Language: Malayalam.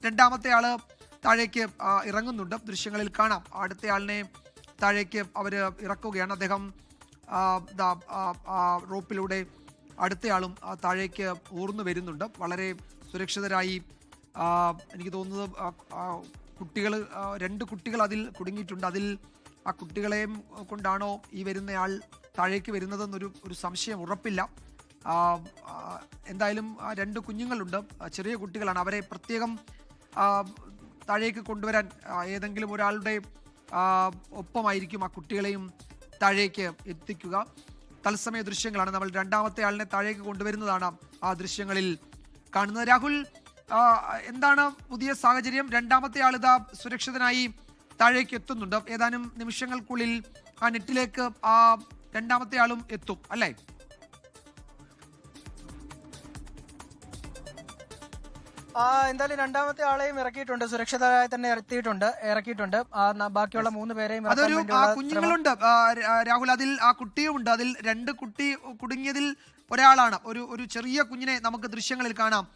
രണ്ടാമത്തെ ആള് താഴേക്ക് ഇറങ്ങുന്നുണ്ട്. ദൃശ്യങ്ങളിൽ കാണാം. അടുത്തയാളിനെ താഴേക്ക് അവർ ഇറക്കുകയാണ്. അദ്ദേഹം റോപ്പിലൂടെ അടുത്തയാളും താഴേക്ക് ഊർന്നു വരുന്നുണ്ട്. വളരെ സുരക്ഷിതരായി. എനിക്ക് തോന്നുന്നത് കുട്ടികൾ, 2 കുട്ടികൾ അതിൽ കുടുങ്ങിയിട്ടുണ്ട്. അതിൽ ആ കുട്ടികളെയും കൊണ്ടാണോ ഈ വരുന്നയാൾ താഴേക്ക് വരുന്നതെന്നൊരു സംശയം ഉറപ്പില്ല. എന്തായാലും 2 കുഞ്ഞുങ്ങളുണ്ട്, ചെറിയ കുട്ടികളാണ്. അവരെ പ്രത്യേകം താഴേക്ക് കൊണ്ടുവരാൻ ഏതെങ്കിലും ഒരാളുടെ ഒപ്പമായിരിക്കും ആ കുട്ടികളെയും താഴേക്ക് എത്തിക്കുക. തത്സമയ ദൃശ്യങ്ങളാണ്. നമ്മൾ രണ്ടാമത്തെ ആളിനെ താഴേക്ക് കൊണ്ടുവരുന്നതാണ് ആ ദൃശ്യങ്ങളിൽ കാണുന്നത്. രാഹുൽ, എന്താണ് പുതിയ സാഹചര്യം? രണ്ടാമത്തെ ആൾ ഇതാ സുരക്ഷിതനായി താഴേക്ക് എത്തുന്നുണ്ട്. ഏതാനും നിമിഷങ്ങൾക്കുള്ളിൽ ആ നെറ്റിലേക്ക് ആ രണ്ടാമത്തെ ആളും എത്തും അല്ലേ? എന്തായാലും രണ്ടാമത്തെ ആളെയും ഇറക്കിയിട്ടുണ്ട്, സുരക്ഷിതരായി തന്നെ ഇറക്കിയിട്ടുണ്ട്. ബാക്കിയുള്ള 3 പേരെയും കുഞ്ഞുങ്ങളുണ്ട് രാഹുൽ. അതിൽ ആ കുട്ടിയുമുണ്ട്. അതിൽ 2 കുട്ടി കുടുങ്ങിയതിൽ ഒരാളാണ്. ഒരു ചെറിയ കുഞ്ഞിനെ നമുക്ക് ദൃശ്യങ്ങളിൽ കാണാം.